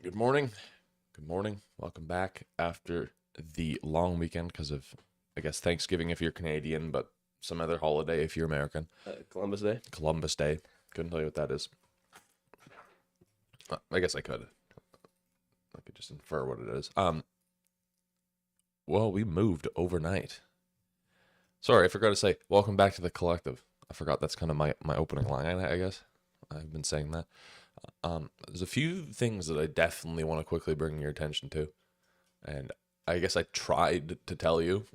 Good morning. Good morning. Welcome back after the long weekend because of, I guess, Thanksgiving if you're Canadian, but some other holiday if you're American. Columbus Day. Columbus Day. Couldn't tell you what that is. I guess I could. I could just infer what it is. Well, we moved overnight. Sorry, I forgot to say, welcome back to the collective. I forgot that's kind of my opening line, I guess. I've been saying that. There's a few things that I definitely want to quickly bring your attention to. And I guess I tried to tell you.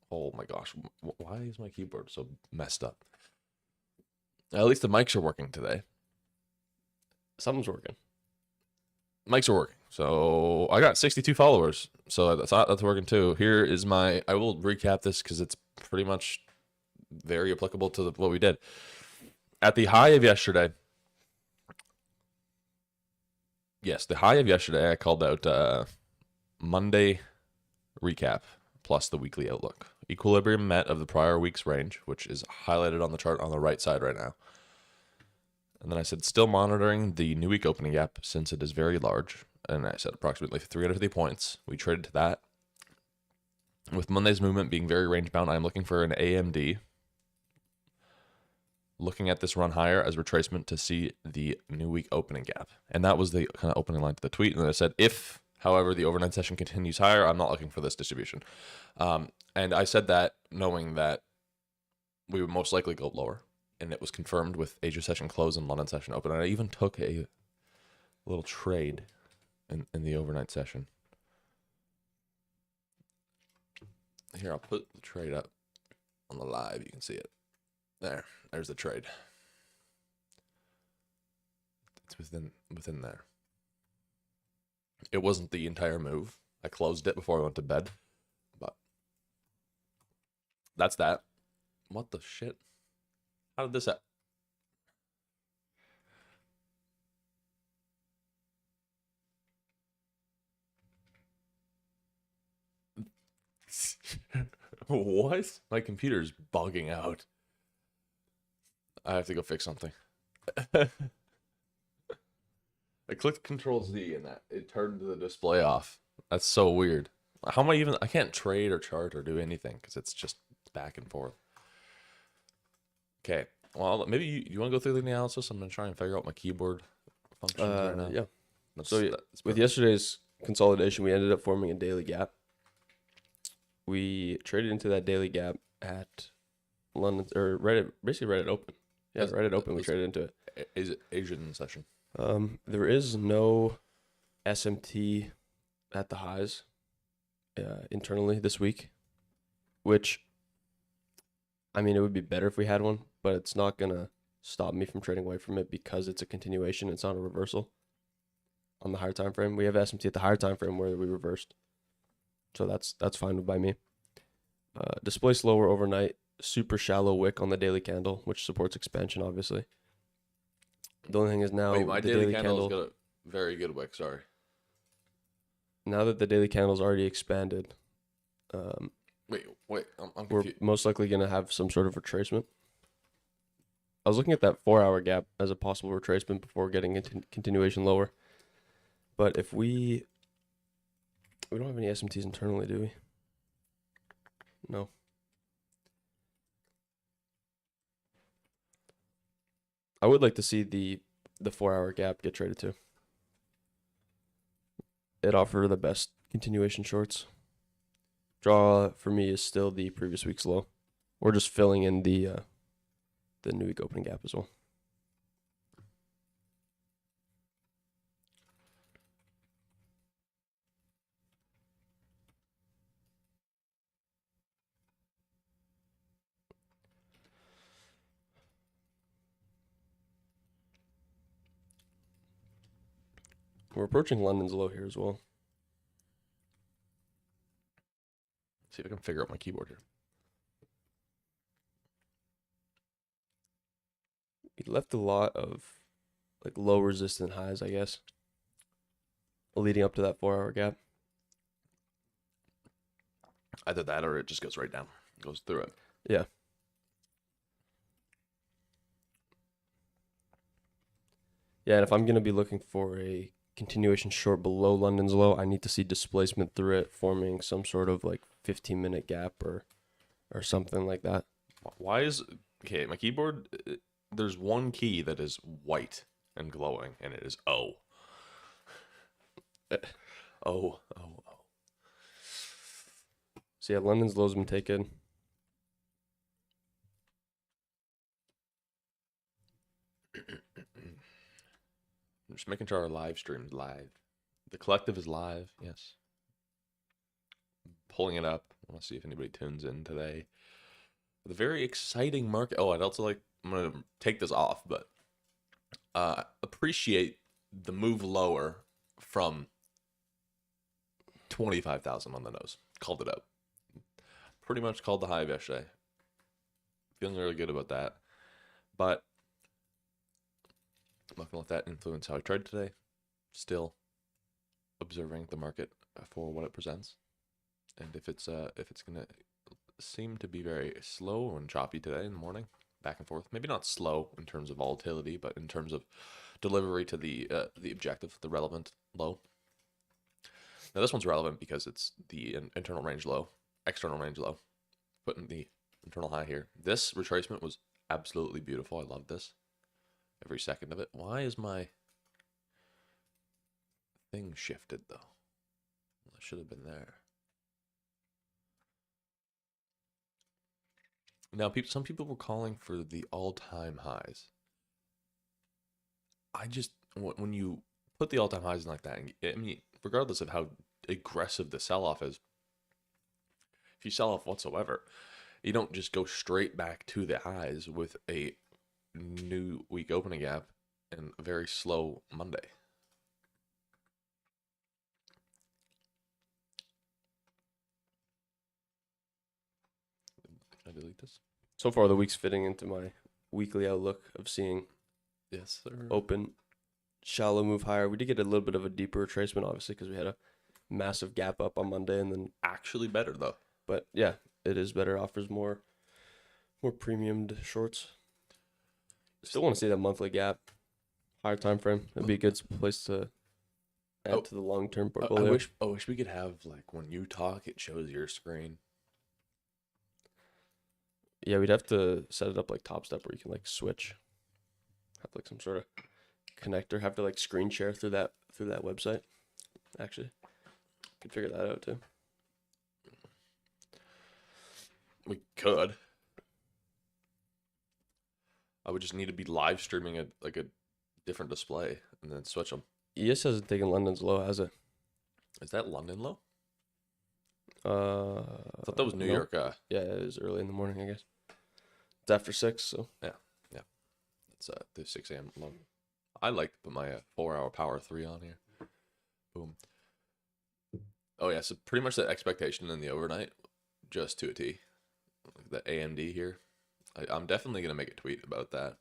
Oh my gosh, why is my keyboard so messed up? At least the mics are working today. Something's working. Mics are working. So I got 62 followers. So that's working too. Here is I will recap this because it's pretty much very applicable to what we did. At the high of yesterday, I called out Monday recap plus the weekly outlook. Equilibrium met of the prior week's range, which is highlighted on the chart on the right side right now. And then I said, still monitoring the new week opening gap since it is very large. And I said approximately 350 points. We traded to that. With Monday's movement being very range bound, I'm looking for an AMD. Looking at this run higher as retracement to see the new week opening gap. And that was the kind of opening line to the tweet. And then I said, if, however, the overnight session continues higher, I'm not looking for this distribution. And I said that knowing that we would most likely go lower. And it was confirmed with Asia session close and London session open. And I even took a little trade in the overnight session. Here, I'll put the trade up on the live. You can see it. There's the trade. It's within there. It wasn't the entire move. I closed it before I went to bed. But that's that. What the shit? How did this happen? What? My computer's bugging out. I have to go fix something. I clicked Control Z and it turned the display off. That's so weird. How am I can't trade or chart or do anything because it's just back and forth. Okay. Well, maybe you want to go through the analysis? I'm going to try and figure out my keyboard functions right now. Yeah. That's With yesterday's consolidation, we ended up forming a daily gap. We traded into that daily gap at London, or basically right at open. Yeah, right at open. We traded into it. Is it Asian session? There is no SMT at the highs internally this week, which, I mean, it would be better if we had one, but it's not going to stop me from trading away from it because it's a continuation. It's not a reversal on the higher time frame. We have SMT at the higher time frame where we reversed. So that's fine by me. Display slower overnight. Super shallow wick on the daily candle, which supports expansion, obviously. The only thing is now my daily candle's got a very good wick. Sorry. Now that the daily candle's already expanded, Wait. I'm we're confused. most likely going to have some sort of retracement. I was looking at that 4-hour gap as a possible retracement before getting into continuation lower. But if we don't have any SMTs internally, do we? No. I would like to see the 4-hour gap get traded to. It offered the best continuation shorts. Draw for me is still the previous week's low. We're just filling in the new week opening gap as well. We're approaching London's low here as well. See if I can figure out my keyboard here. We left a lot of like low resistant highs, I guess, leading up to that 4-hour gap. Either that or it just goes right down. Goes through it. Yeah, and if I'm gonna be looking for a continuation short below London's low, I need to see displacement through it, forming some sort of like 15-minute gap or something like that. Why is okay? My keyboard. There's one key that is white and glowing, and it is O. Uh, O. O. O. So yeah, London's low's been taken. I'm just making sure our live stream's live. The collective is live. Yes. Pulling it up. I want to see if anybody tunes in today. The very exciting market. Oh, I'd also like. I'm gonna take this off, but appreciate the move lower from 25,000 on the nose. Called it out. Pretty much called the high of yesterday. Feeling really good about that. But I'm not gonna let that influence how I trade today. Still observing the market for what it presents, and if it's gonna seem to be very slow and choppy today in the morning, back and forth. Maybe not slow in terms of volatility, but in terms of delivery to the objective, the relevant low. Now this one's relevant because it's the internal range low, external range low, putting the internal high here. This retracement was absolutely beautiful. I love this. Every second of it. Why is my thing shifted though? Well, it should have been there. Now, some people were calling for the all-time highs. I just when you put the all-time highs in like that, I mean, regardless of how aggressive the sell-off is, if you sell off whatsoever, you don't just go straight back to the highs with a new week opening gap and a very slow Monday. Can I delete this? So far, the week's fitting into my weekly outlook of seeing Yes, sir. open, shallow move higher. We did get a little bit of a deeper retracement, obviously, because we had a massive gap up on Monday, and then Actually better though. but yeah, it is better. Offers more premiumed shorts. Still want to see that monthly gap, higher time frame. It'd be a good place to add to the long term portfolio. I wish we could have like when you talk, it shows your screen. Yeah, we'd have to set it up like Top Step where you can like switch, have like some sort of connector, have to like screen share through that website. Actually, could figure that out too. We could. I would just need to be live streaming a different display and then switch them. ES hasn't taken London's low, has it? Is that London low? I thought that was New York. Yeah, it is early in the morning, I guess. It's after 6, so It's the 6 a.m. low. I like to put my 4-hour power 3 on here. Boom. Oh yeah, so pretty much the expectation in the overnight, just to a T. The AMD here. I'm definitely gonna make a tweet about that.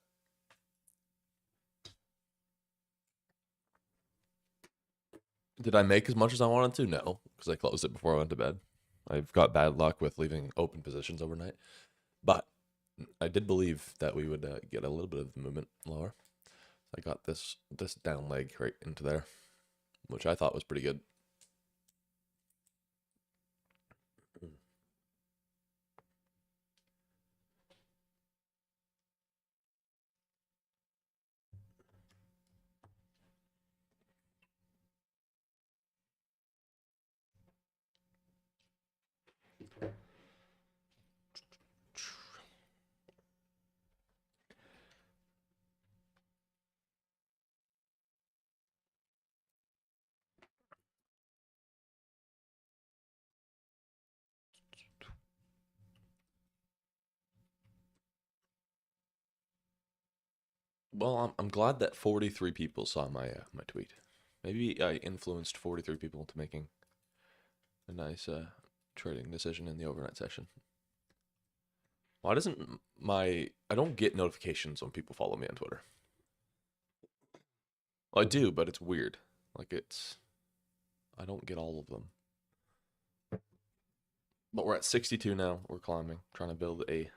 Did I make as much as I wanted to? No, because I closed it before I went to bed. I've got bad luck with leaving open positions overnight. But I did believe that we would get a little bit of the movement lower. I got this down leg right into there, which I thought was pretty good. Well, I'm glad that 43 people saw my my tweet. Maybe I influenced 43 people into making a nice trading decision in the overnight session. Why doesn't I don't get notifications when people follow me on Twitter. Well, I do, but it's weird. Like I don't get all of them. But we're at 62 now. We're climbing, trying to build a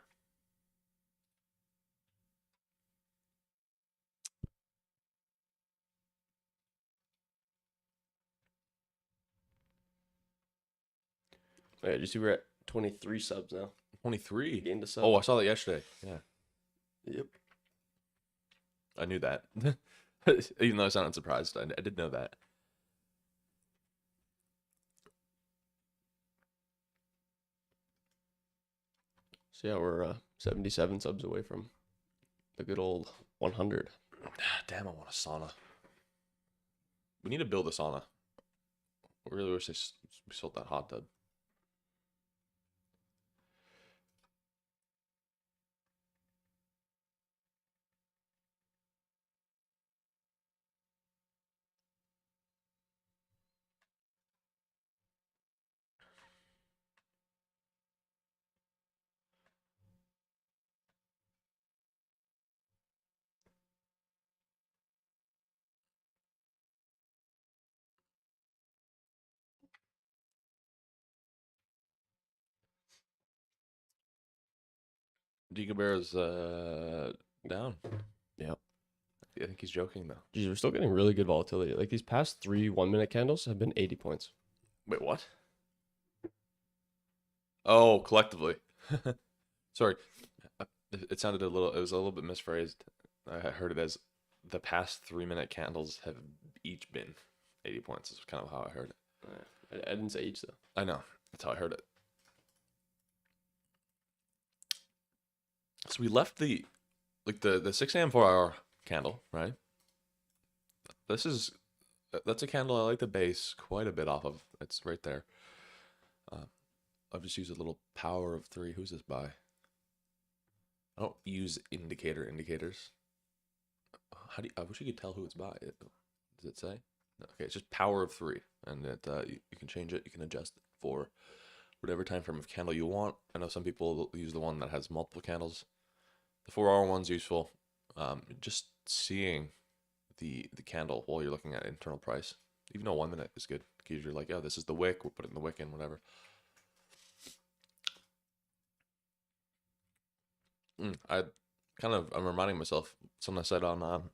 Oh, yeah, did you see we're at 23 subs now? 23. Gained a sub. Oh, I saw that yesterday. Yeah, Yep. I knew that. Even though I sounded surprised, I did know that. So yeah, we're 77 subs away from the good old 100. Damn, I want a sauna. We need to build a sauna. I really wish we sold that hot tub. Gigabear's down. Yep. I think he's joking though. Geez, we're still getting really good volatility. Like these past 3 1-minute candles have been 80 points. Wait, what? Oh, collectively. Sorry, it sounded a little. It was a little bit misphrased. I heard it as the past 3-minute candles have each been 80 points. Is kind of how I heard it. I didn't say each though. I know. That's how I heard it. So we left the 6 a.m. 4-hour candle, right? That's a candle I like the base quite a bit off of. It's right there. I've just used a little power of 3. Who's this by? I don't use indicators. How do you, I wish you could tell who it's by. Does it say? No, okay, it's just power of 3, and you can change it. You can adjust it for whatever time frame of candle you want. I know some people use the one that has multiple candles. The 4-hour one's useful. Just seeing the candle while you're looking at internal price. Even though 1 minute is good, because you're like, oh, this is the wick. We're putting the wick in, whatever. I'm reminding myself something I said on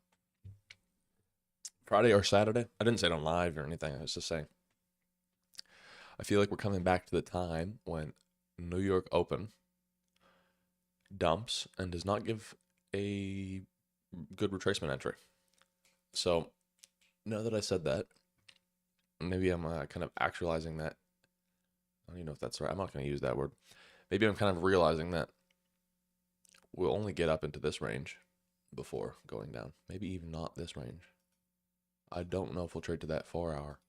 Friday or Saturday. I didn't say it on live or anything. I was just saying. I feel like we're coming back to the time when New York Open dumps and does not give a good retracement entry. So now that I said that, maybe I'm kind of actualizing that. I don't even know if that's right. I'm not going to use that word. Maybe I'm kind of realizing that we'll only get up into this range before going down. Maybe even not this range. I don't know if we'll trade to that 4-hour.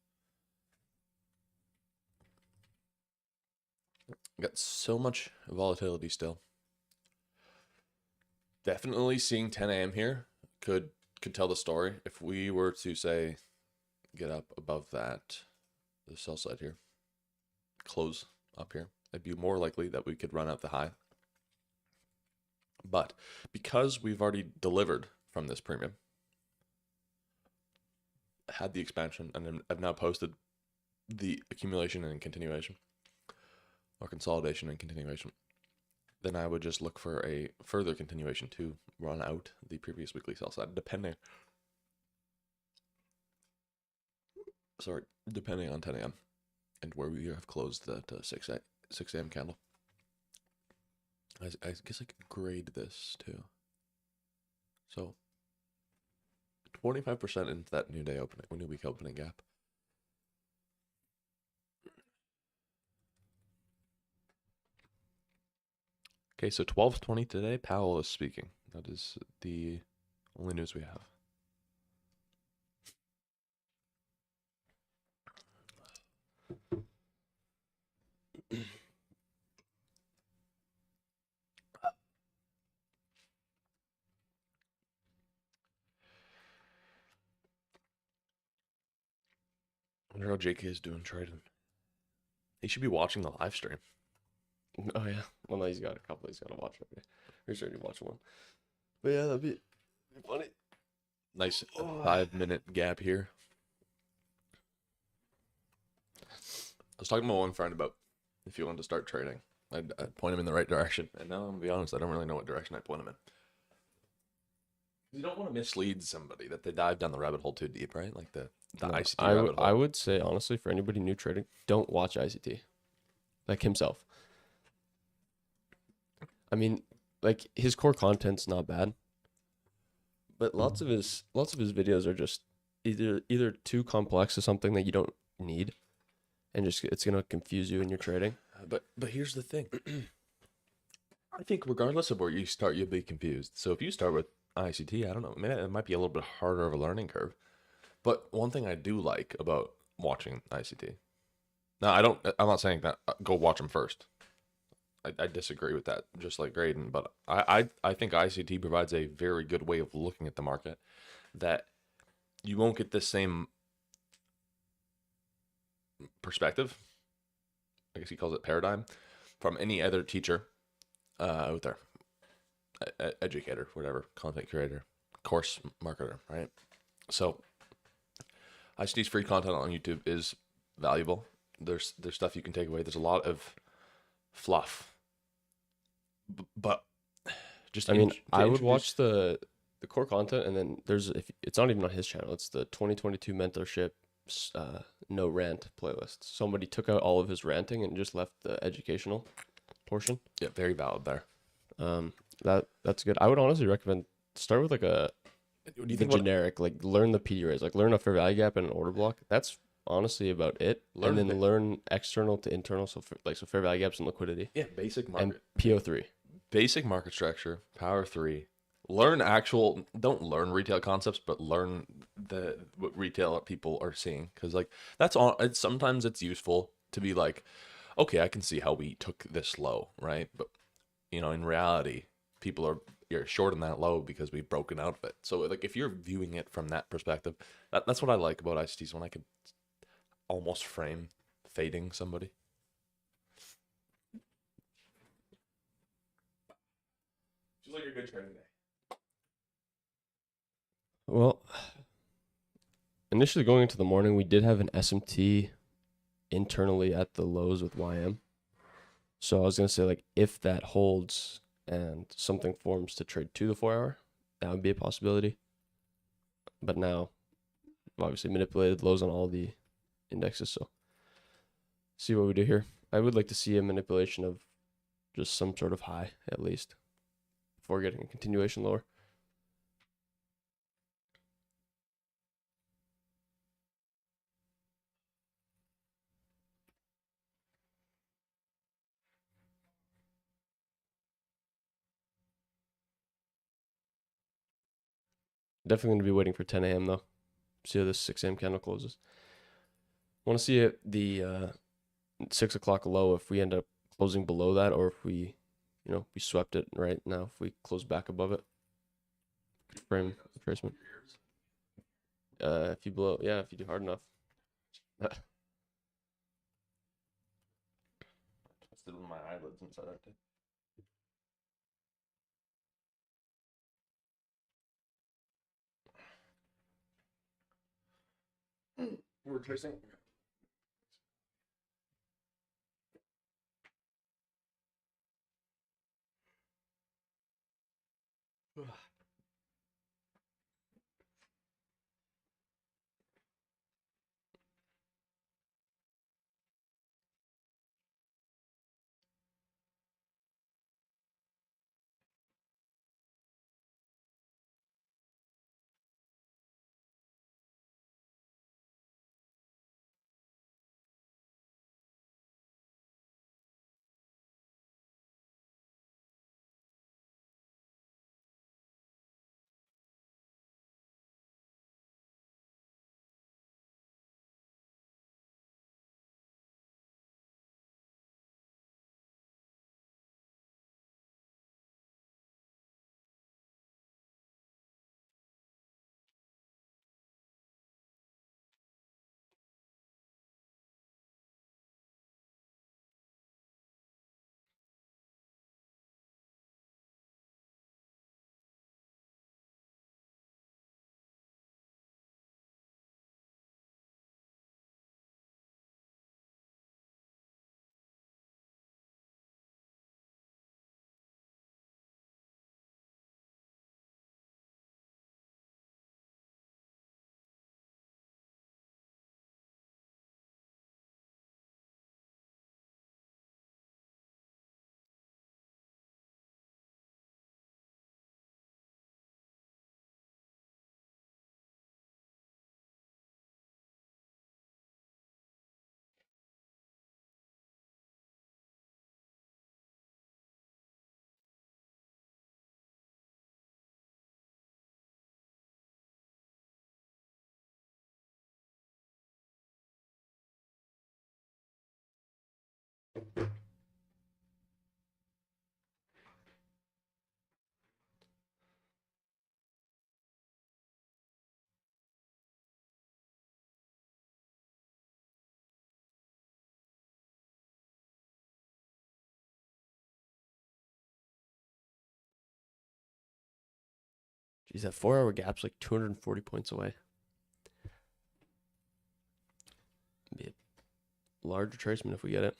Got so much volatility still. Definitely seeing 10 a.m. here could tell the story. If we were to say get up above that, the sell side here, close up here, it'd be more likely that we could run out the high. But because we've already delivered from this premium, had the expansion, and I've now posted the accumulation and continuation, or consolidation and continuation, then I would just look for a further continuation to run out the previous weekly sell side, depending on 10 a.m. and where we have closed that 6 a.m. candle. I guess I could grade this too. So 25% into that new week opening gap. Okay, so 12:20 today, Powell is speaking. That is the only news we have. I wonder how JK is doing trading. He should be watching the live stream. Oh yeah. Well, no, he's got a couple. He's got to watch already. We're sure to watch one. But yeah, that'd be funny. Nice 5-minute gap here. I was talking to my one friend about if you wanted to start trading, I'd point him in the right direction. And now, I'm going to be honest, I don't really know what direction I'd point him in. You don't want to mislead somebody that they dive down the rabbit hole too deep, right? Like the No, ICT rabbit hole. I would say, honestly, for anybody new trading, don't watch ICT. like himself. I mean, like his core content's not bad, but lots of his videos are just either too complex to something that you don't need, and just it's gonna confuse you in your trading. But here's the thing. I think regardless of where you start, you'll be confused. So if you start with ICT, I don't know, maybe it might be a little bit harder of a learning curve. But one thing I do like about watching ICT. Now, I'm not saying that go watch them first. I disagree with that, just like Graydon. But I think ICT provides a very good way of looking at the market that you won't get the same perspective. I guess he calls it paradigm from any other teacher out there, educator, whatever, content creator, course marketer, right? So ICT's free content on YouTube is valuable. There's stuff you can take away. There's a lot of fluff, but just I mean, to I would introduce- watch the core content, and then there's if it's not even on his channel. It's the 2022 mentorship no rant playlist. Somebody took out all of his ranting and just left the educational portion. Yeah, very valid there. That's good. I would honestly recommend start with like a What do you the think? generic, like learn the PD raise, like learn a fair value gap and an order block. That's honestly about it. Learn and then the- learn external to internal, so fair value gaps and liquidity, Yeah, basic and market, PO3. basic market structure, power three. Don't learn retail concepts, but learn what retail people are seeing. Because like that's all. Sometimes it's useful to be like, okay, I can see how we took this low, right? But in reality, you're short on that low because we've broken out of it. So like if you're viewing it from that perspective, that's what I like about ICTs, when I could almost frame fading somebody. Feels like a good training day. Well, initially going into the morning, we did have an SMT internally at the lows with YM. So I was gonna say, like, if that holds and something forms to trade to the 4 hour, that would be a possibility. But now, obviously, manipulated lows on all the indexes. So see what we do here. I would like to see a manipulation of just some sort of high at least before getting a continuation lower. Definitely going to be waiting for 10 a.m. though. See how this 6 a.m. candle closes. Want to see it, the 6 o'clock low, if we end up closing below that, or if we swept it right now, if we close back above it. Frame retracement. If you do hard enough. Twisted with my eyelids inside that day. We're tracing. Geez, that 4 hour gap's like 240 points away. Be a large retracement if we get it.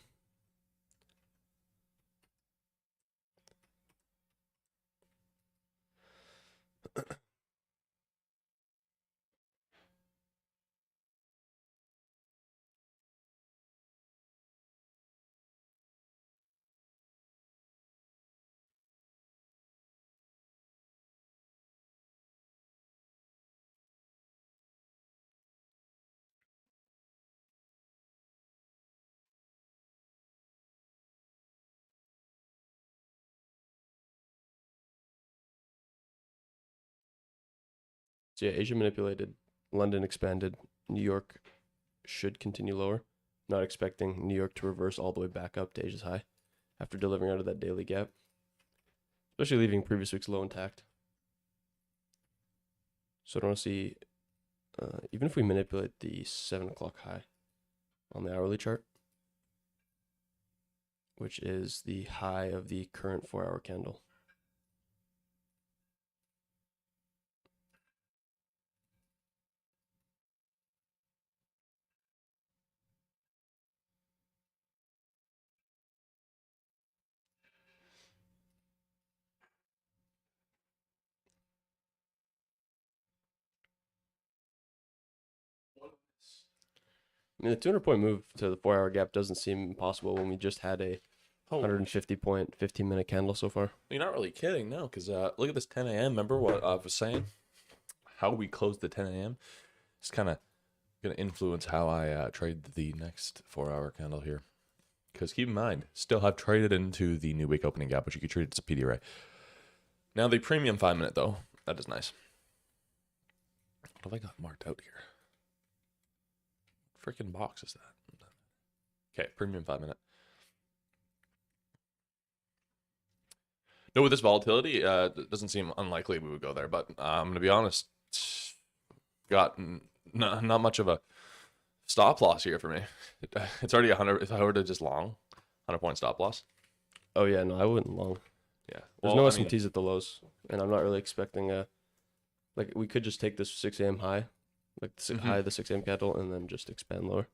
So yeah, Asia manipulated, London expanded, New York should continue lower. Not expecting New York to reverse all the way back up to Asia's high after delivering out of that daily gap, especially leaving previous week's low intact. So I don't want to see, even if we manipulate the 7 o'clock high on the hourly chart, which is the high of the current 4 hour candle. I mean, the 200-point move to the 4 hour gap doesn't seem impossible when we just had a 150-point 15-minute candle so far. You're not really kidding, no, because look at this 10 a.m. Remember what I was saying? How we closed the 10 a.m. It's kind of going to influence how I trade the next 4 hour candle here. Because keep in mind, still have traded into the new week opening gap, which you could treat as a PD array. Now the premium 5-minute, though, that is nice. What have I got marked out here? Freaking box is that? Okay, premium 5-minute. No, with this volatility, it doesn't seem unlikely we would go there. But I'm going to be honest, got not much of a stop loss here for me. It's already 100. If I were to just long, 100-point stop loss. Oh yeah, no, I wouldn't long. Yeah, There's no SMTs at the lows, and I'm not really expecting a. Like we could just take this 6 a.m. high, like the high of the 6 a.m. candle, and then just expand lower.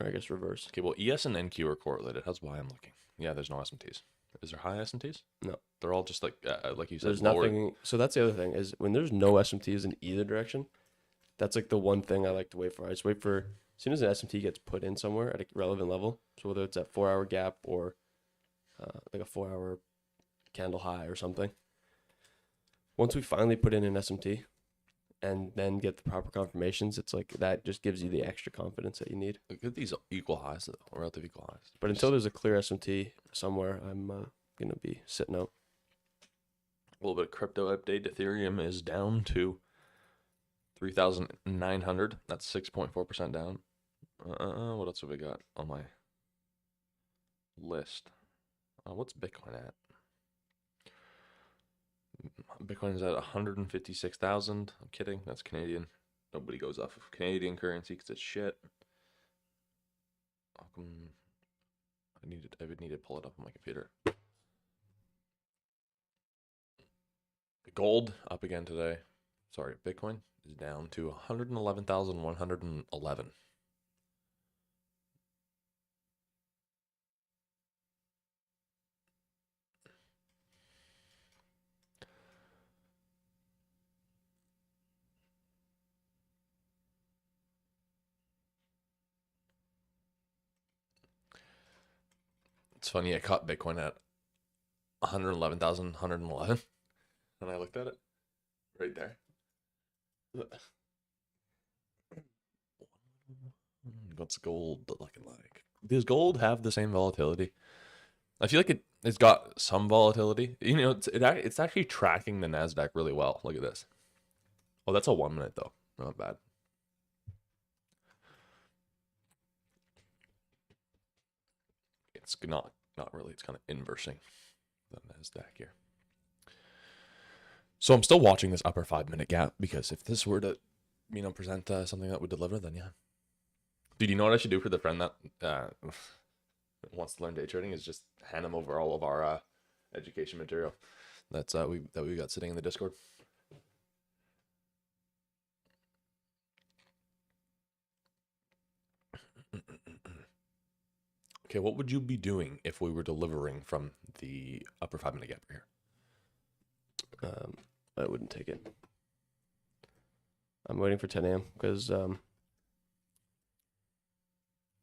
Or I guess reverse. Okay, well, ES and NQ are correlated. That's why I'm looking. Yeah, there's no SMTs. Is there high SMTs? No. They're all just like you said. There's lower. nothing. So that's the other thing is when there's no SMTs in either direction, that's like the one thing I like to wait for. I just wait for as soon as an SMT gets put in somewhere at a relevant level. So whether it's at 4 hour gap or like a 4 hour candle high or something. Once we finally put in an SMT and then get the proper confirmations, it's like that just gives you the extra confidence that you need. Look at these equal highs, though, relative equal highs. But until there's a clear SMT somewhere, I'm going to be sitting out. A little bit of crypto update. Ethereum is down to 3,900. That's 6.4% down. What else have we got on my list? What's Bitcoin at? Bitcoin is at 156,000. I'm kidding. That's Canadian. Nobody goes off of Canadian currency because it's shit. How come I would need to pull it up on my computer. Gold up again today. Sorry, Bitcoin is down to 111,111. It's funny, I caught Bitcoin at 111,111, and I looked at it right there. What's gold looking like? Does gold have the same volatility? I feel like it's got some volatility. You know, it's actually tracking the Nasdaq really well. Look at this. Oh, that's a 1 minute though. Not bad. It's not really. It's kind of inversing the Nasdaq here. So I'm still watching this upper 5-minute gap because if this were to, present something that would deliver, then yeah. Dude, you know what I should do for the friend that wants to learn day trading is just hand him over all of our education material that's we got sitting in the Discord. Okay, what would you be doing if we were delivering from the upper 5-minute gap here? I wouldn't take it. I'm waiting for 10 a.m. because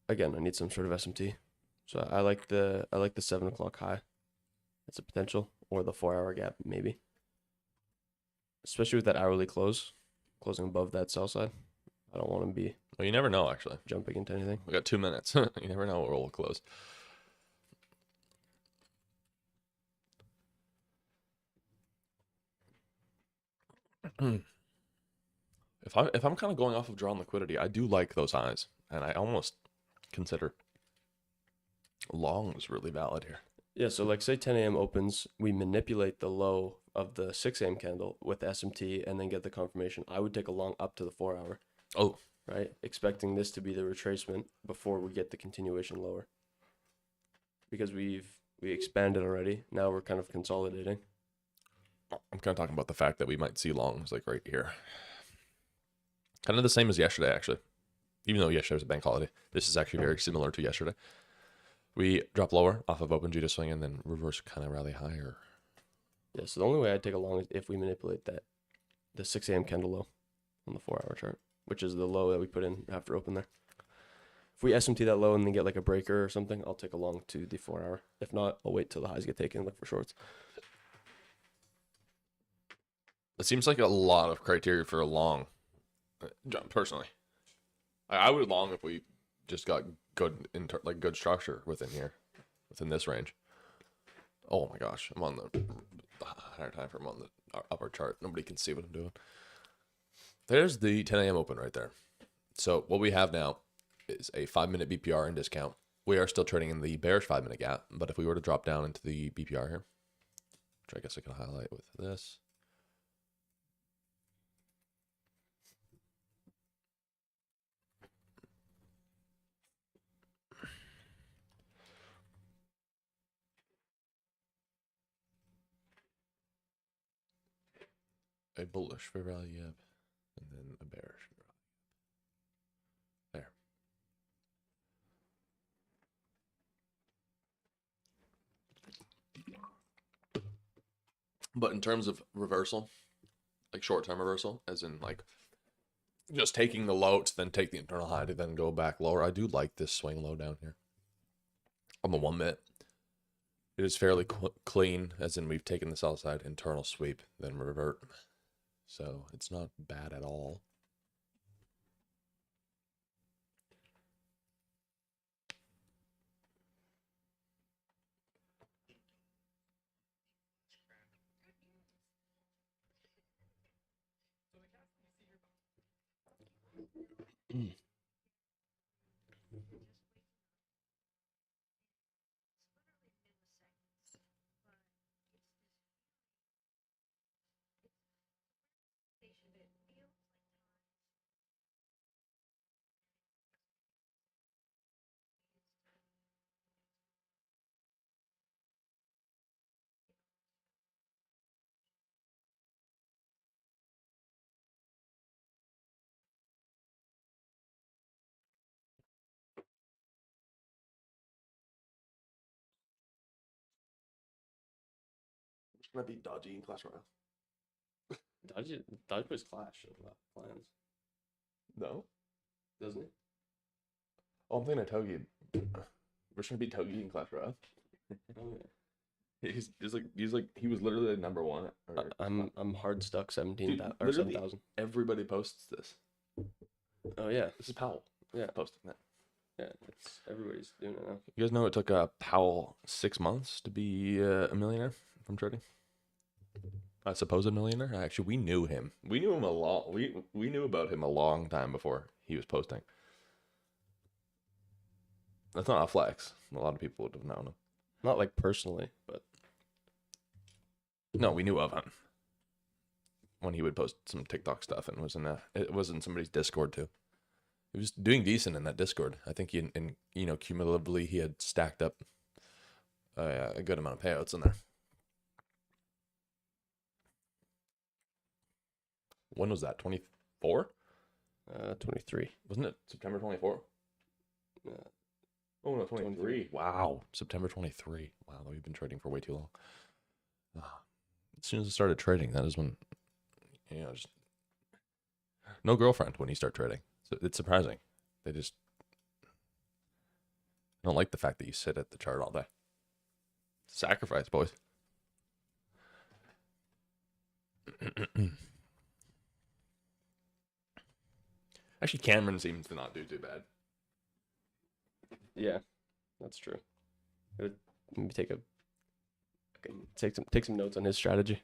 again, I need some sort of SMT. So I like the 7 o'clock high. That's a potential, or the 4-hour gap maybe. Especially with that hourly closing above that sell side. I don't want to be. Well, you never know, actually. Jumping into anything. We got 2 minutes. You never know where we'll close. If I'm kind of going off of drawn liquidity, I do like those highs, and I almost consider longs really valid here. Yeah, so like say 10 a.m. opens, we manipulate the low of the 6 a.m. candle with SMT and then get the confirmation. I would take a long up to the 4-hour. Oh. Right? Expecting this to be the retracement before we get the continuation lower. Because we expanded already. Now we're kind of consolidating. I'm kind of talking about the fact that we might see longs like right here. Kind of the same as yesterday, actually. Even though yesterday was a bank holiday. This is actually very similar to yesterday. We drop lower off of open G to swing and then reverse kind of rally higher. Yeah, so the only way I'd take a long is if we manipulate the 6 a.m. candle low on the 4-hour chart, which is the low that we put in after open there. If we SMT that low and then get like a breaker or something, I'll take a long to the 4-hour. If not, I'll wait till the highs get taken and look for shorts. It seems like a lot of criteria for a long, personally. I would long if we just got good good structure within here, within this range. Oh my gosh, I'm on the higher time frame on the upper chart. Nobody can see what I'm doing. There's the 10 a.m. open right there. So what we have now is a 5-minute BPR in discount. We are still trading in the bearish 5-minute gap, but if we were to drop down into the BPR here, which I guess I can highlight with this. A bullish fair value gap, and then a bearish fair value gap. There. But in terms of reversal, like short-term reversal, as in like just taking the low to then take the internal high to then go back lower, I do like this swing low down here. On the 1 minute, it is fairly clean, as in we've taken the sell side, internal sweep, then revert. So it's not bad at all. It's gonna be dodgy in Clash Royale. Dodge plays Clash of Clans. No? Doesn't he? Oh, I'm thinking of Togi. We're gonna be Togi in Clash Royale. Oh, yeah. He was literally the number one. I'm hard stuck 17,000 Dude, or literally 7,000. Everybody posts this. Oh yeah, This is Powell. Yeah. Posting that. yeah. Everybody's doing it now. You guys know it took Powell 6 months to be a millionaire from trading? A supposed millionaire? Actually, we knew him. We knew him a lot. We knew about him a long time before he was posting. That's not a flex. A lot of people would have known him. Not like personally, but No, we knew of him when he would post some TikTok stuff, and it was in somebody's Discord too. He was doing decent in that Discord. I think cumulatively he had stacked up a good amount of payouts in there. When was that? 24? 23. Wasn't it September 24? Oh no, 23. Wow, September 23. Wow, we've been trading for way too long. As soon as I started trading, that is when, just no girlfriend when you start trading. So it's surprising. They just don't like the fact that you sit at the chart all day. Sacrifice, boys. Actually, Cameron seems to not do too bad. Yeah, that's true. Maybe take some notes on his strategy.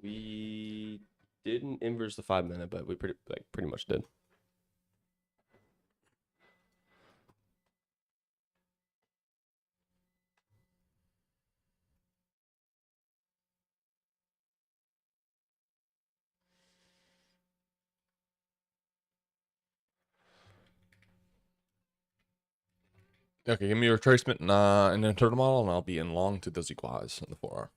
We didn't inverse the 5-minute, but we pretty much did. Okay, give me a retracement and an internal model, and I'll be in long to those equal highs in the 4 hour.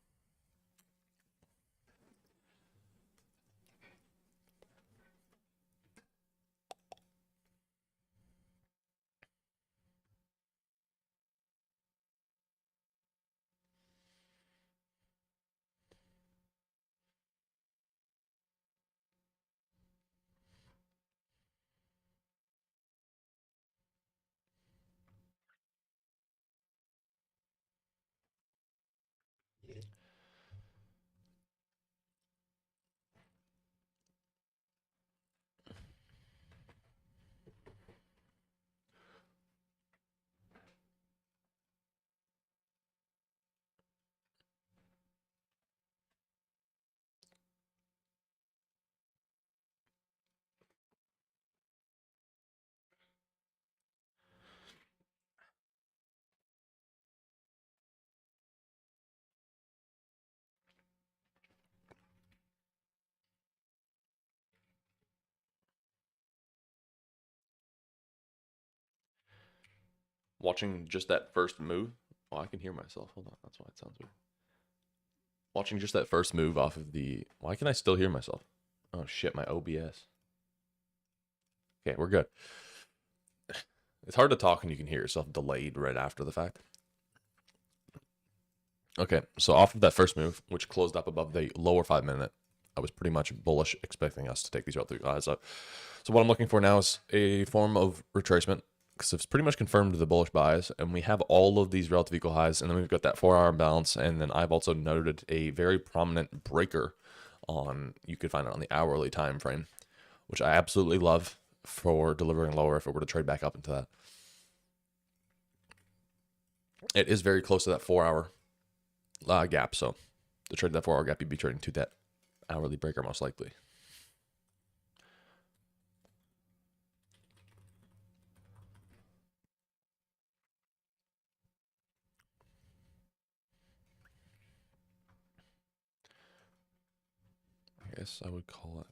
Watching just that first move. Oh, I can hear myself. Hold on, that's why it sounds weird. Watching just that first move off of the. Why can I still hear myself? Oh shit, my OBS. Okay, we're good. It's hard to talk and you can hear yourself delayed right after the fact. Okay, so off of that first move, which closed up above the lower 5-minute, I was pretty much bullish, expecting us to take these relative highs up. So what I'm looking for now is a form of retracement, because it's pretty much confirmed the bullish buys, and we have all of these relative equal highs, and then we've got that 4 hour imbalance, and then I've also noted a very prominent breaker on, you could find it on the hourly time frame, which I absolutely love for delivering lower if it were to trade back up into that. It is very close to that 4 hour gap. So to trade that 4-hour gap, you'd be trading to that hourly breaker most likely. I guess I would call it.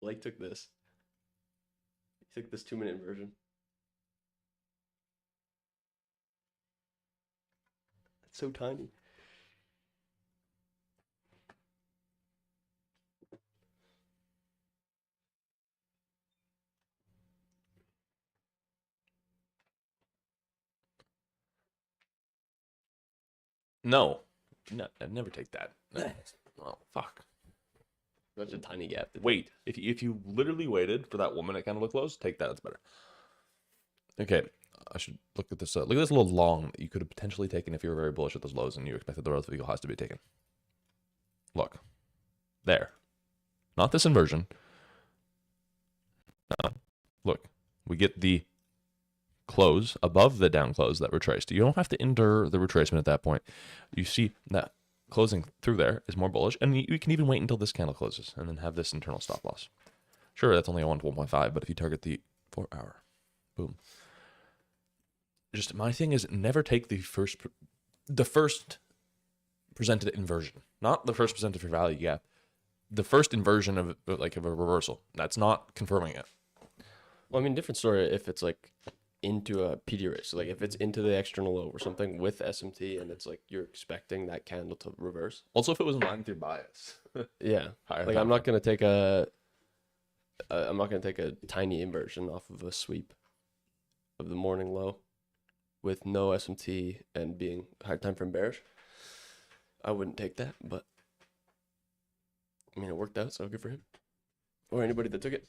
Blake took this. He took this 2-minute version. It's so tiny. No, I'd never take that. Oh, fuck. Such a tiny gap. Wait, if you literally waited for that 1 minute candle to close, take that. It's better. Okay, I should look at this. Look at this little long that you could have potentially taken if you were very bullish at those lows and you expected the relative equal highs to be taken. Look, there. Not this inversion. Look, we get the close above the down close that retraced. You don't have to enter the retracement at that point. You see that closing through there is more bullish, and you can even wait until this candle closes and then have this internal stop loss. Sure, that's only a 1 to 1.5, but if you target the 4-hour, boom. Just my thing is never take the first presented inversion, not the first presented for value gap. The first inversion of a reversal. That's not confirming it. Well, I mean, different story if it's like into a PD race. So like if it's into the external low or something with SMT and it's like you're expecting that candle to reverse. Also, if it was in line with your bias. Yeah. Like I'm not gonna take a tiny inversion off of a sweep of the morning low with no SMT and being high time frame bearish. I wouldn't take that, but I mean it worked out, so good for him. Or anybody that took it.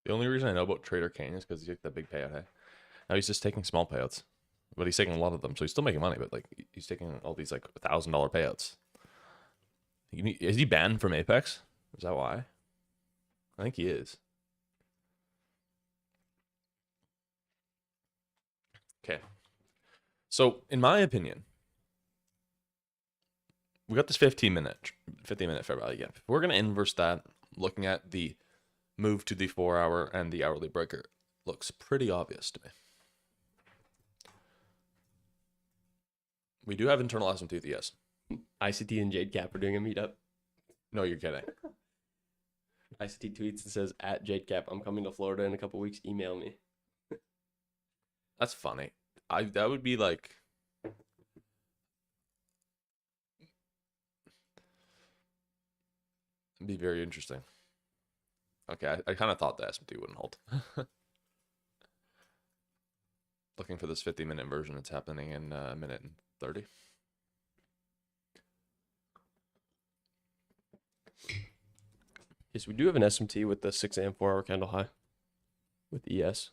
The only reason I know about Trader Kane is because he took that big payout. Hey? Now he's just taking small payouts, but he's taking a lot of them, so he's still making money. But like he's taking all these like $1,000 payouts. Is he banned from Apex? Is that why? I think he is. Okay. So in my opinion, we got this 15-minute fair value gap. If we're gonna inverse that, looking at the move to the 4-hour and the hourly breaker, looks pretty obvious to me. We do have internal asymptote, yes. ICT and Jade Cap are doing a meetup. No, you're kidding. ICT tweets and says, at Jade Cap, I'm coming to Florida in a couple weeks. Email me. That's funny. That would be like. It'd be very interesting. Okay, I kind of thought the asymptote wouldn't hold. Looking for this 50-minute version. It's happening in a minute and 30. Yes, we do have an SMT with the 6 a.m. 4-hour candle high with ES,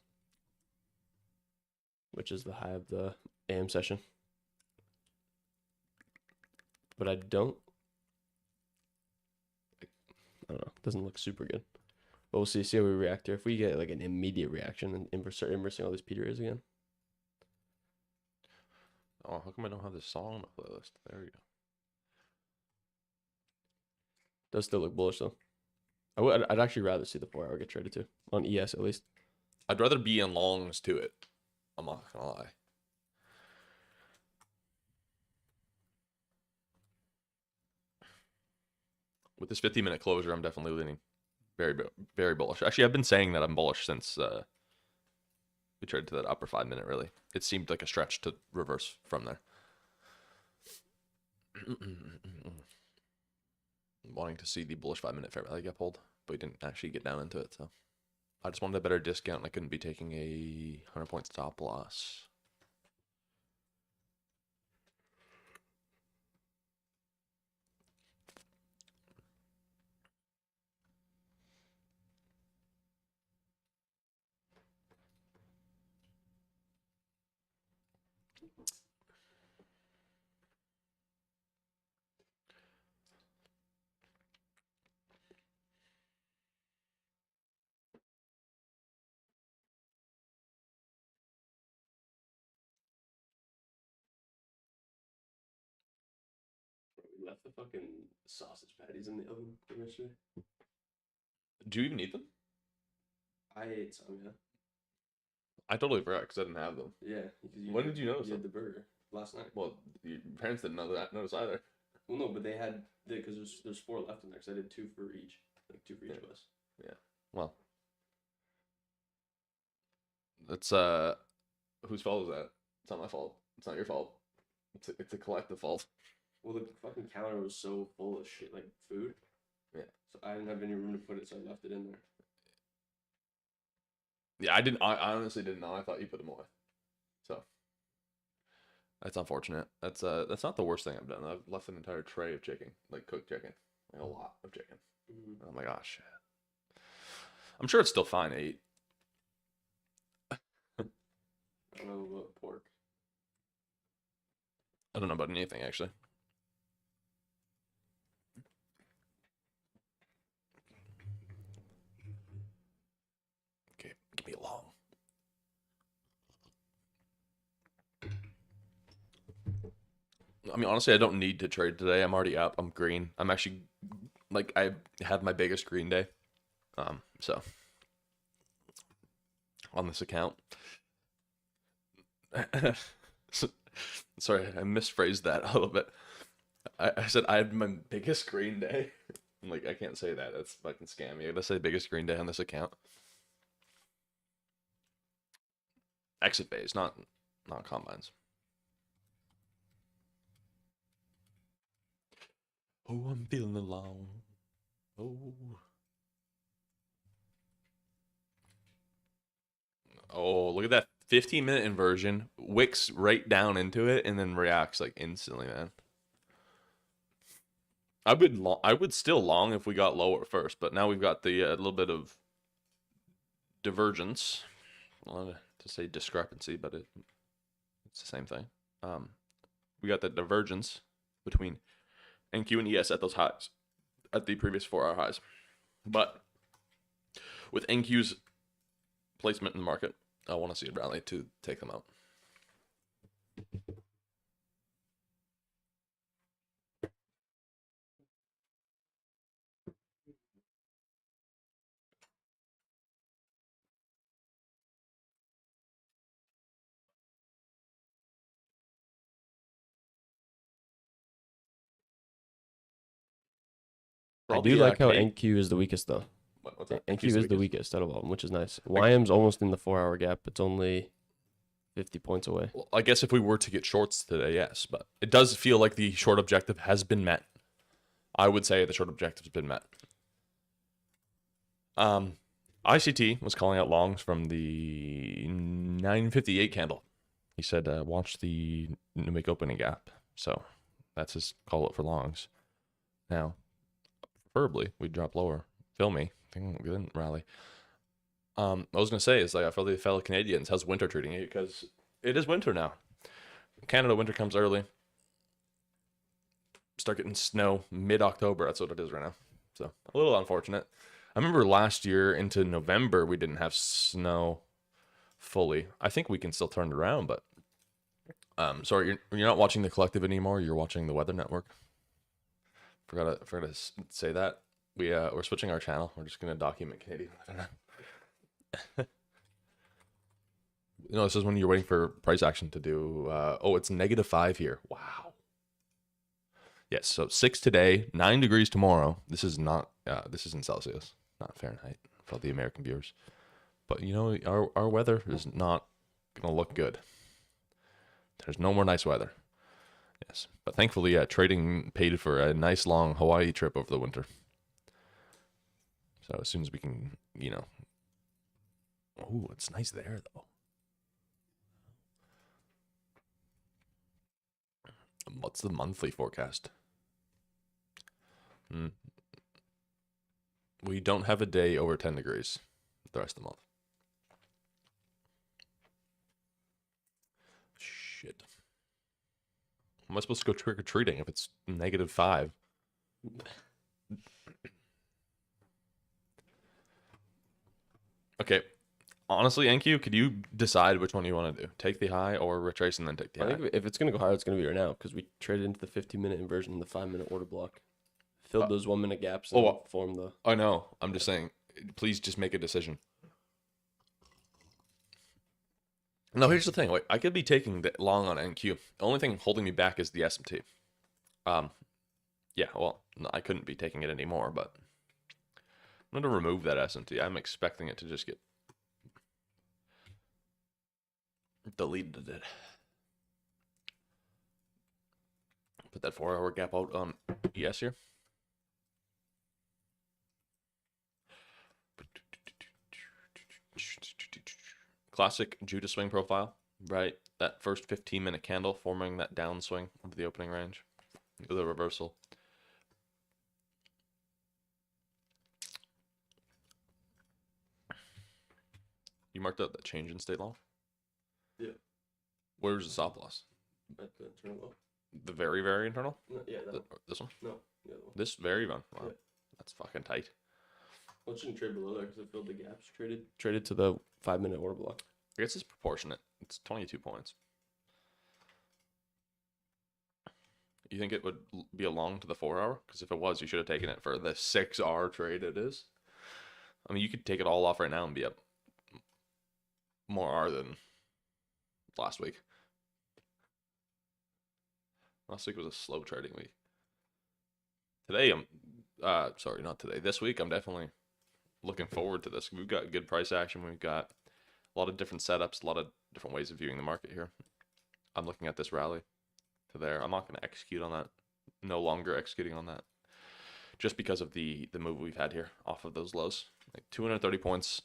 which is the high of the AM session. But I don't know. It doesn't look super good. But we'll see how we react here. If we get like an immediate reaction and start inversing all these Peter A's again. Oh, how come I don't have this song on my playlist? There we go. Does still look bullish though. I'd actually rather see the 4-hour get traded too, on ES at least. I'd rather be in longs to it. I'm not gonna lie. With this 50-minute closure, I'm definitely leaning very bullish. Actually, I've been saying that I'm bullish since we traded to that upper 5-minute, really. It seemed like a stretch to reverse from there. Wanting to see the bullish 5-minute fair value gap hold, but we didn't actually get down into it, so I just wanted a better discount and I couldn't be taking a 100-point stop loss. We left the fucking sausage patties in the oven yesterday. Do you even eat them? I ate some, yeah. I totally forgot because I didn't have them. Yeah. When did you notice You had them? the burger last night. Well, your parents didn't notice either. Well, no, but they had, because there's 4 left in there, because I did 2 for each. Like 2 for each of us. Yeah. Well, that's whose fault is that? It's not my fault. It's not your fault. It's a collective fault. Well, the fucking counter was so full of shit, like food. Yeah. So I didn't have any room to put it, so I left it in there. Yeah, I didn't. I honestly didn't know. I thought you put them away. So that's unfortunate. That's not the worst thing I've done. I've left an entire tray of chicken, like cooked chicken, like a lot of chicken. Mm-hmm. Oh my gosh. I'm sure it's still fine to eat. I don't know about pork. I don't know about anything actually. Okay, give me a long. I mean, honestly, I don't need to trade today. I'm already up. I'm green. I'm actually, like, I had my biggest green day. So on this account. Sorry, I misphrased that a little bit. I said I had my biggest green day. I'm like, I can't say that. That's fucking scammy. I gotta say biggest green day on this account. Exit phase, not combines. Oh, I'm feeling alone. Oh. Oh, look at that 15-minute inversion. Wicks right down into it and then reacts like instantly, man. I would still long if we got lower first, but now we've got the little bit of divergence. I wanted to say discrepancy, but it's the same thing. We got the divergence between NQ and ES at those highs, at the previous 4-hour highs. But with NQ's placement in the market, I want to see a rally to take them out. I do Probably, like how Canadian. NQ is the weakest though. What's that? NQ is the weakest out of all of them, which is nice. YM's almost in the 4-hour gap. It's only 50 points away. Well, I guess if we were to get shorts today, yes, but it does feel like the short objective has been met. I would say the short objective has been met. ICT was calling out longs from the 958 candle. He said, watch the Newmake opening gap. So that's his call out for longs. Now, preferably, we'd drop lower. Feel me. We didn't rally. I was going to say, is like, for the fellow Canadians, how's winter treating you? Because it is winter now. Canada winter comes early. Start getting snow mid-October. That's what it is right now. So a little unfortunate. I remember last year into November, we didn't have snow fully. I think we can still turn it around, but sorry, you're not watching The Collective anymore. You're watching the Weather Network. Forgot to say that. We're switching our channel. We're just gonna document Canadian weather now. This is when you're waiting for price action to do. It's -5 here. Wow. Yes, so 6 today, 9 degrees tomorrow. This is not. This is in Celsius, not Fahrenheit, for all the American viewers. But our weather is not gonna look good. There's no more nice weather. Yes, but thankfully, trading paid for a nice long Hawaii trip over the winter. So as soon as we can, oh, it's nice there though. What's the monthly forecast? We don't have a day over 10 degrees the rest of the month. Shit. Am I supposed to go trick-or-treating if it's -5? Okay. Honestly, NQ, could you decide which one you want to do? Take the high or retrace and then take the I high? think if it's going to go higher, it's going to be right now because we traded into the 15-minute inversion in the 5-minute order block. Filled those 1-minute gaps and formed the... I know. I'm just saying, please just make a decision. No, here's the thing. Like, I could be taking the long on NQ. The only thing holding me back is the SMT. Yeah, well, no, I couldn't be taking it anymore, but I'm going to remove that SMT. I'm expecting it to just get deleted. Put that 4-hour gap out on ES here. Classic Judah swing profile, right? That first 15-minute candle forming that downswing of the opening range. The reversal. You marked out that change in state law? Yeah. Where's the stop loss? At the internal low. The very, very internal? No, yeah, that one. This one? No, the other one. This very one? Wow. Yeah. That's fucking tight. Well, it shouldn't trade below there because it filled the gaps. Traded to the 5-minute order block. I guess it's proportionate. It's 22 points. You think it would be a long to the 4-hour? Because if it was, you should have taken it for the 6-hour trade it is. I mean, you could take it all off right now and be up more R than last week. Last week was a slow trading week. Today, sorry, not today. This week, I'm definitely looking forward to this. We've got good price action. We've got a lot of different setups, a lot of different ways of viewing the market here. I'm looking at this rally to there. I'm not going to execute on that. No longer executing on that. Just because of the move we've had here off of those lows. Like 230 points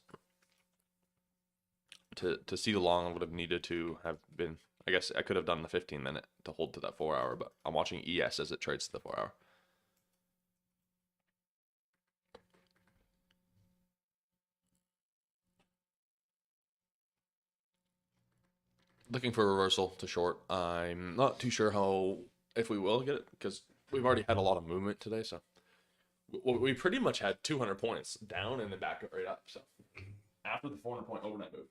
to see the long, I would have needed to have been, I guess I could have done the 15-minute to hold to that 4-hour, but I'm watching ES as it trades to the 4-hour. Looking for a reversal to short. I'm not too sure if we will get it because we've already had a lot of movement today. So we pretty much had 200 points down and then back right up. So after the 400-point overnight move.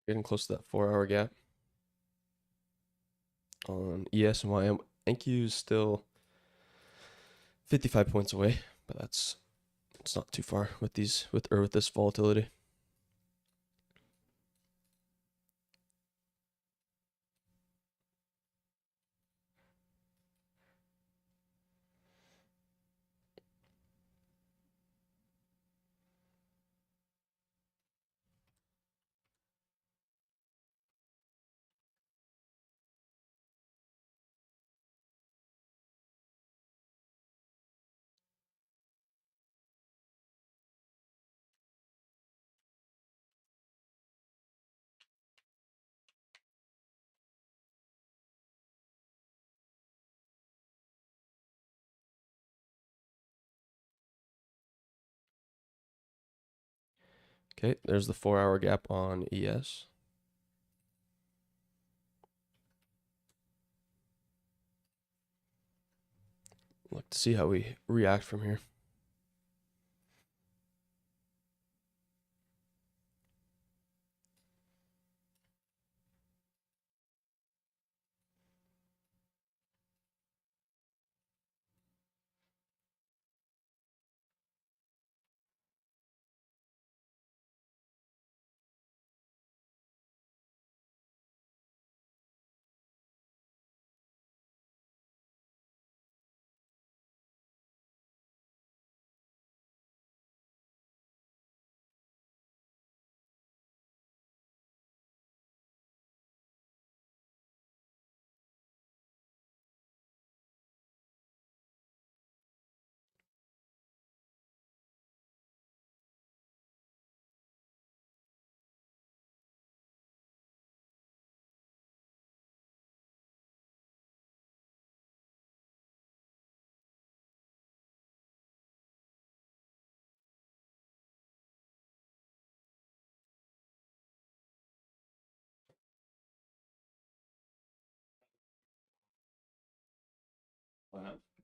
getting close to that 4-hour gap on ES and YM. NQ is still 55 points away, but it's not too far with this volatility. Okay, there's the 4-hour gap on ES. Look to see how we react from here.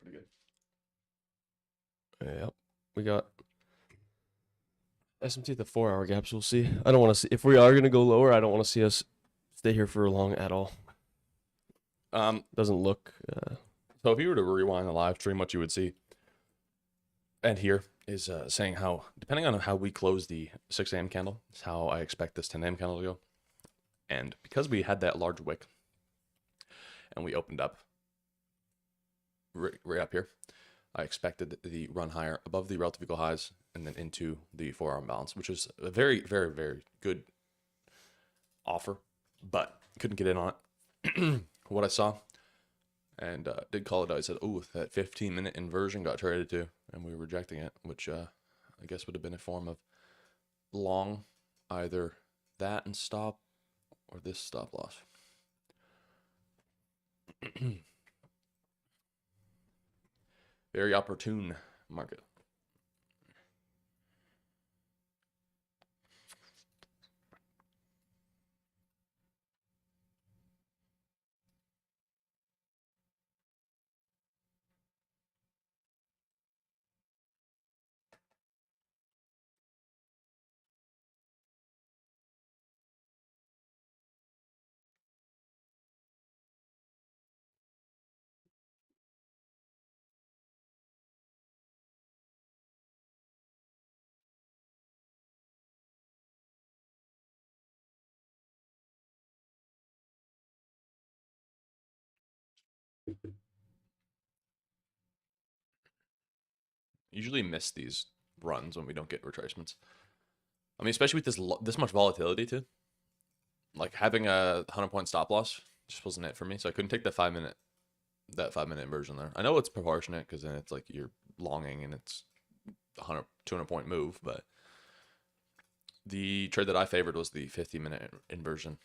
Pretty good. Yep, we got SMT at the 4-hour gaps. We'll see. I don't want to see if we are going to go lower. I don't want to see us stay here for long at all. Doesn't look. So if you were to rewind the live stream, what you would see and here is saying how, depending on how we close the 6 a.m. candle, is how I expect this 10 a.m. candle to go. And because we had that large wick and we opened up right up here, I expected the run higher above the relative equal highs and then into the 4-hour imbalance, which is a very, very, very good offer, but couldn't get in on it. What I saw and did call it out. I said, oh, that 15-minute inversion got traded to, and we were rejecting it, which I guess would have been a form of long, either that and stop or this stop loss. Very opportune market. Usually miss these runs when we don't get retracements. I mean, especially with this much volatility too. Like having a 100-point stop loss just wasn't it for me, so I couldn't take that 5-minute inversion there. I know it's proportionate because then it's like you're longing and it's 200 point move, but the trade that I favored was the 50-minute inversion.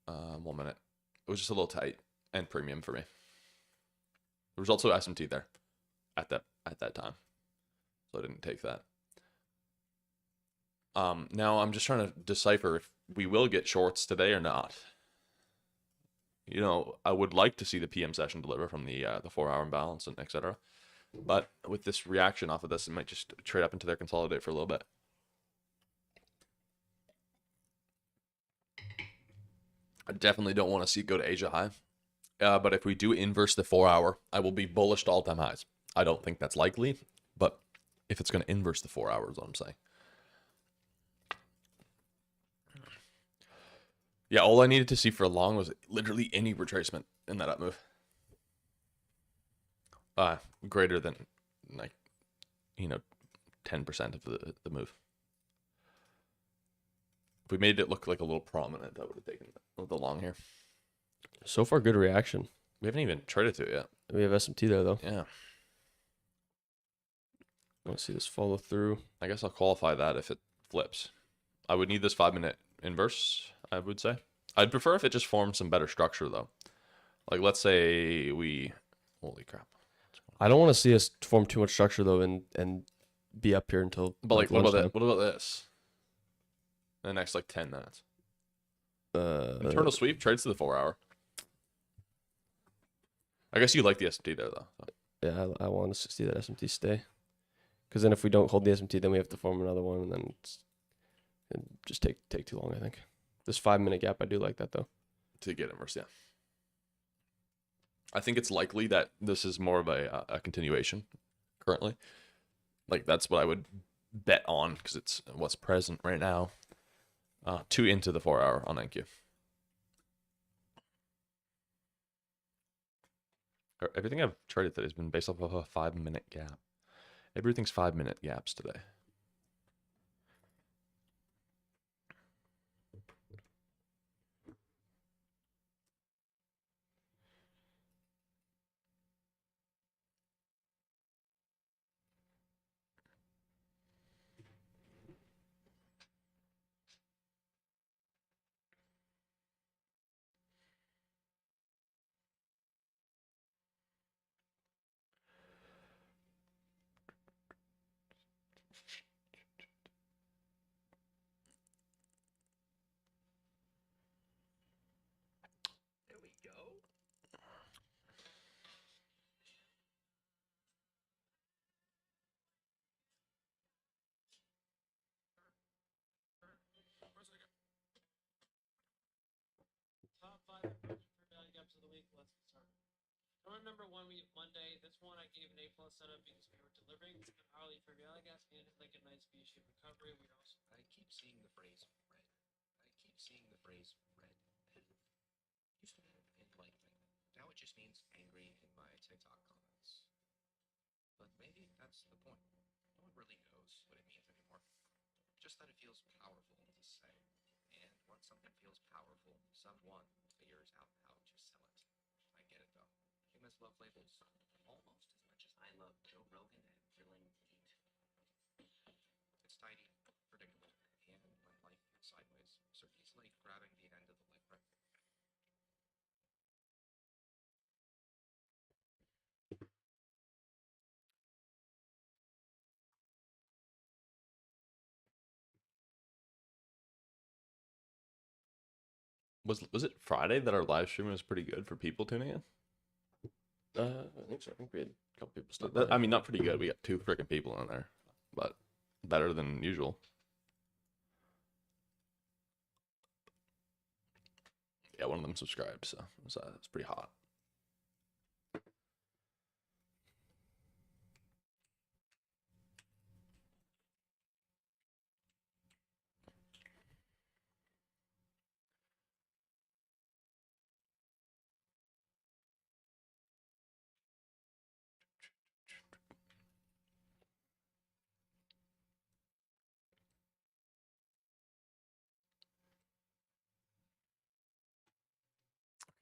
1 minute. It was just a little tight and premium for me. There was also SMT there at that time, so I didn't take that. Now I'm just trying to decipher if we will get shorts today or not. You know, I would like to see the PM session deliver from the 4-hour imbalance and etc. But with this reaction off of this, it might just trade up into their consolidate for a little bit. I definitely don't want to see it go to Asia high. But if we do inverse the 4 hour, I will be bullish to all-time highs. I don't think that's likely, but if it's going to inverse the 4 hours, what I'm saying. Yeah, all I needed to see for long was literally any retracement in that up move. Greater than like 10% of the move. If we made it look like a little prominent, that would have taken the long here. So far, good reaction. We haven't even traded to it yet. We have SMT there, though. Yeah. I want to see this follow through. I guess I'll qualify that if it flips. I would need this 5-minute inverse, I would say. I'd prefer if it just formed some better structure, though. Like, let's say we... Holy crap. I don't want to see us form too much structure, though, and be up here until... But, like, what lunchtime. about this? The next, 10 minutes. Internal Uh, sweep, trades to the 4 hour. I guess you like the SMT there, though. So. Yeah, I want to see that SMT stay. Because then if we don't hold the SMT, then we have to form another one, and then it'd just take too long, I think. This 5-minute gap, I do like that, though. To get inverse, yeah. I think it's likely that this is more of a continuation currently. Like, that's what I would bet on because it's what's present right now. 2 into the 4 hour on NQ. Everything I've traded today has been based off of a 5-minute gap. Everything's 5-minute gaps today. Top 5 for value gaps of the week. Let's get started. Coming number 1, we have Monday. This one I gave an A+ setup because we were delivering hourly for value gaps and it's like a nice V-shaped recovery. We also I keep seeing the phrase red. I keep seeing the phrase red. Used to mean enlightenment. Now it just means angry in my TikTok comments. But maybe that's the point. No one really knows what it means anymore. Just that it feels powerful to say. And when something feels powerful, someone figures out how to sell it. I get it though. Humans love labels almost as much as I love Joe Rogan and grilling meat. It's tidy, predictable, and when life moves sideways, Sergey's like grabbing the end of the leg right. Was it Friday that our live stream was pretty good for people tuning in? I think so. I think we had a couple people stop by. I mean, not pretty good. We got 2 freaking people in there, but better than usual. Yeah, one of them subscribed, so it's pretty hot.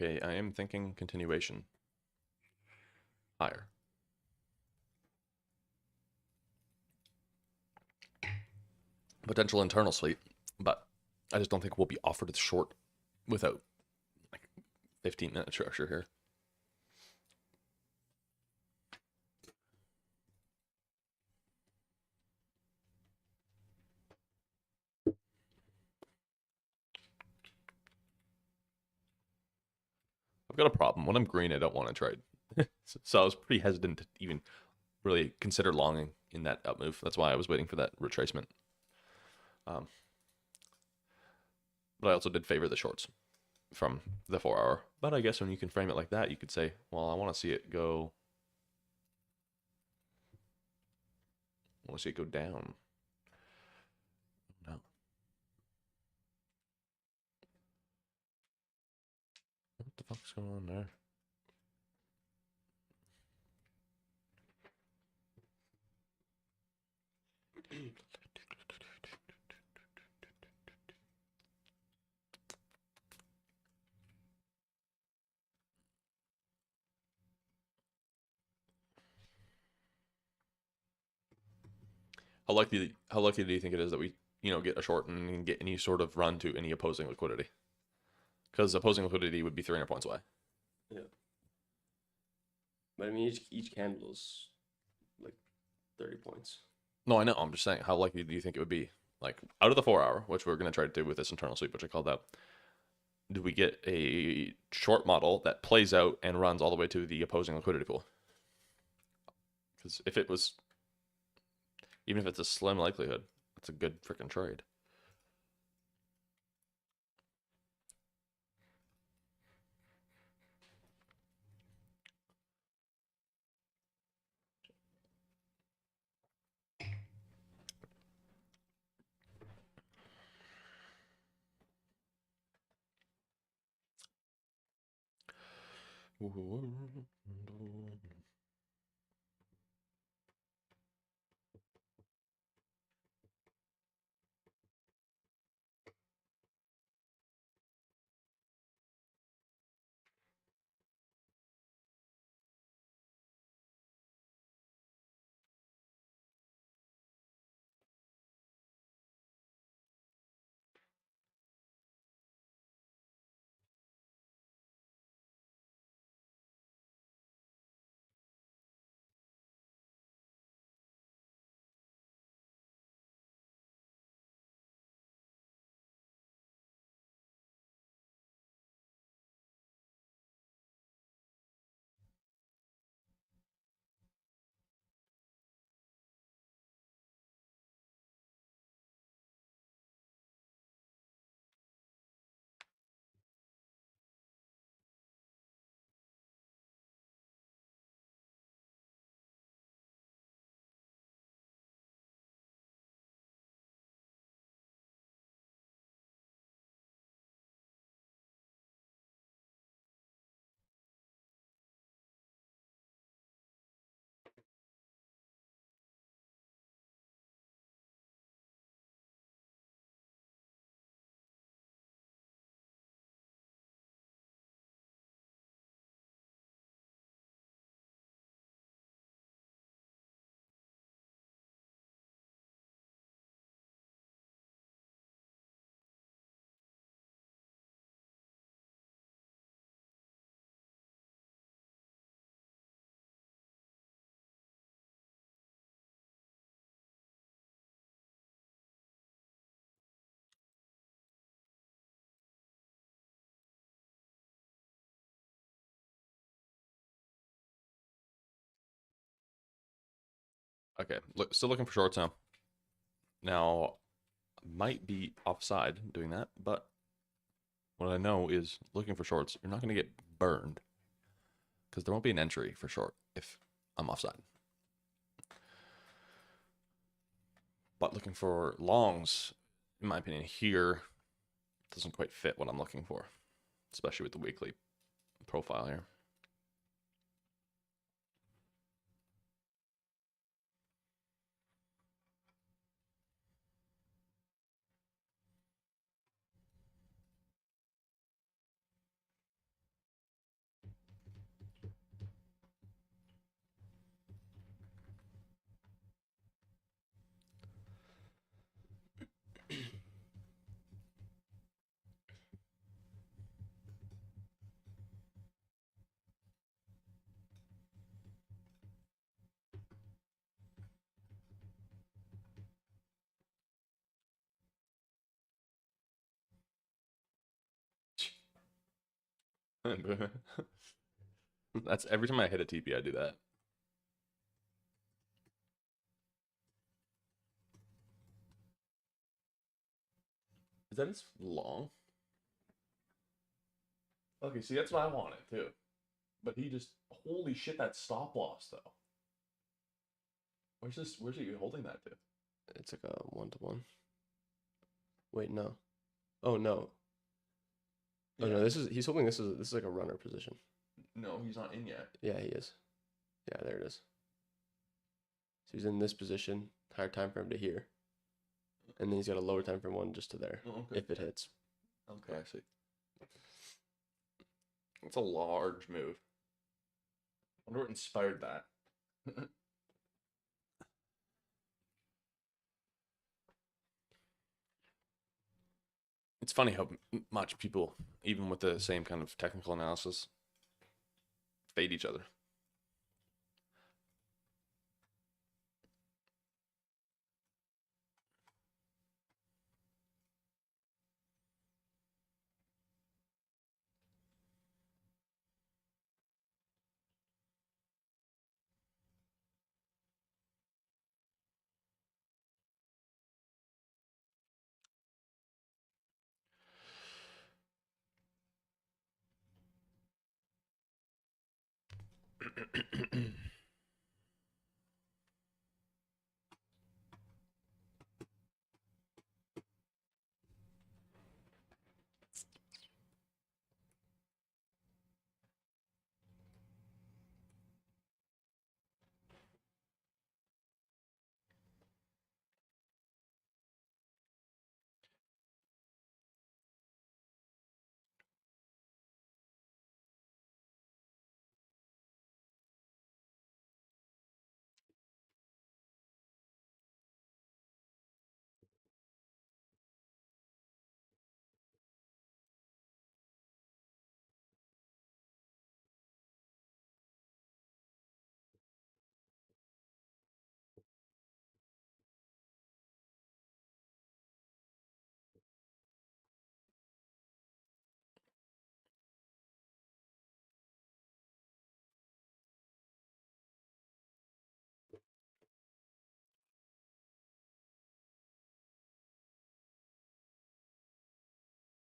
Okay, I am thinking continuation. Higher. Potential internal sweep, but I just don't think we'll be offered a short without 15-minute structure here. I've got a problem. When I'm green, I don't want to trade. So I was pretty hesitant to even really consider longing in that up move. That's why I was waiting for that retracement. But I also did favor the shorts. from the 4 hour. But I guess when you can frame it like that, you could say, well, I want to see it go. I want to see it go down. No. What the fuck's going on there? How likely do you think it is that we, get a short and get any sort of run to any opposing liquidity? Because opposing liquidity would be 300 points away. Yeah. But I mean, each candle's like 30 points. No, I know. I'm just saying, how likely do you think it would be? Like, out of the 4 hour, which we're going to try to do with this internal sweep, which I called out, do we get a short model that plays out and runs all the way to the opposing liquidity pool? Because if it was, even if it's a slim likelihood, it's a good freaking trade. Okay, still looking for shorts now. Now, might be offside doing that, but what I know is looking for shorts, you're not going to get burned because there won't be an entry for short if I'm offside. But looking for longs, in my opinion, here doesn't quite fit what I'm looking for, especially with the weekly profile here. That's every time I hit a TP, I do that. Is that as long? Okay, see, that's what I wanted too. But he just, holy shit, that stop loss though. Where's this? Where's he holding that to? It's like a 1-to-1. Wait, no. Oh no. Oh no, he's holding this is like a runner position. No, he's not in yet. Yeah, he is. Yeah, there it is. So he's in this position, higher time frame to here. And then he's got a lower time frame one just to there. Oh, okay. If it hits. Okay, I see. It's a large move. I wonder what inspired that. It's funny how much people, even with the same kind of technical analysis, fade each other.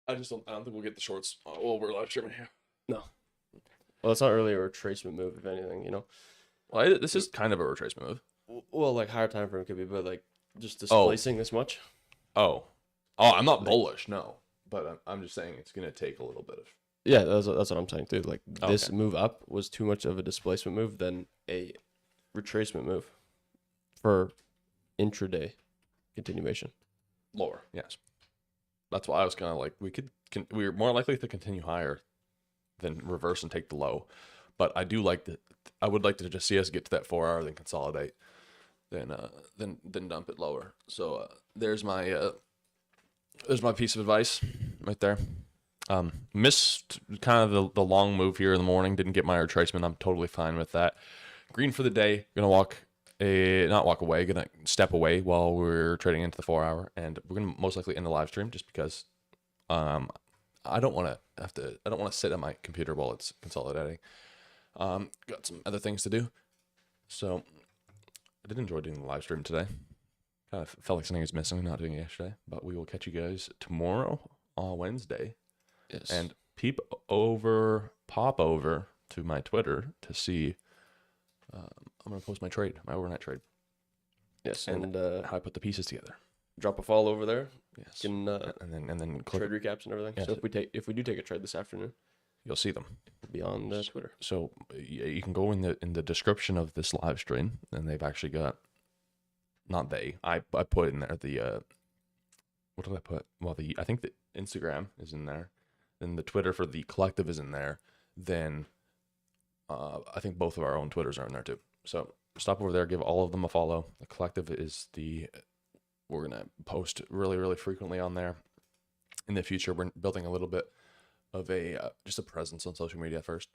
I don't think we'll get the shorts while we're live streaming here. No. Well, it's not really a retracement move, if anything, you know. Well, this is kind of a retracement move. Well, like higher time frame could be, but like just displacing this much. Oh, I'm not bullish, no. But I'm just saying it's gonna take a little bit of. Yeah, that's what I'm saying, dude. Like this Okay. move up was too much of a displacement move than a retracement move for intraday continuation. Lower, yes. That's why I was kind of like, we're more likely to continue higher than reverse and take the low. But I would like to just see us get to that 4 hour, then consolidate, then dump it lower. So there's my piece of advice right there. Missed kind of the long move here in the morning. Didn't get my retracement. I'm totally fine with that. Green for the day. Gonna not walk away. Gonna step away while we're trading into the 4 hour, and we're gonna most likely end the live stream just because I don't want to sit at my computer while it's consolidating. Got some other things to do. So I did enjoy doing the live stream today. Kind of felt like something was missing, not doing it yesterday. But we will catch you guys tomorrow on Wednesday. Yes. And pop over to my Twitter to see. I'm gonna post my overnight trade, yes, and and how I put the pieces together. drop a follow over there. Yes, Can and then click, trade recaps and everything. Yes. So if we do take a trade this afternoon, you'll see them. it'll be on Twitter. So you can go in the description of this live stream, and they've actually got. Not they. I put in there the. What did I put? Well, I think the Instagram is in there, then the Twitter for the collective is in there. Then, I think both of our own Twitters are in there too. So stop over there, give all of them a follow. The collective is we're gonna post really, really frequently on there. In the future, we're building a little bit of just a presence on social media first.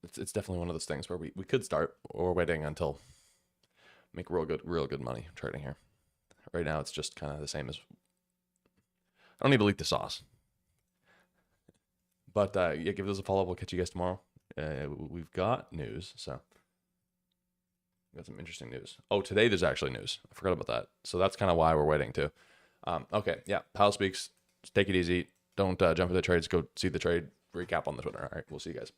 It's definitely one of those things where we could start, or we're waiting until make real good money trading here. Right now, it's just kind of the same as. I don't need to leak the sauce. But yeah, give us a follow. We'll catch you guys tomorrow. We've got news, so we got some interesting news. Oh, today there's actually news. I forgot about that. So that's kind of why we're waiting too. Okay, yeah. Powell speaks. Just take it easy. Don't jump into trades. Go see the trade. recap on the Twitter. All right, we'll see you guys.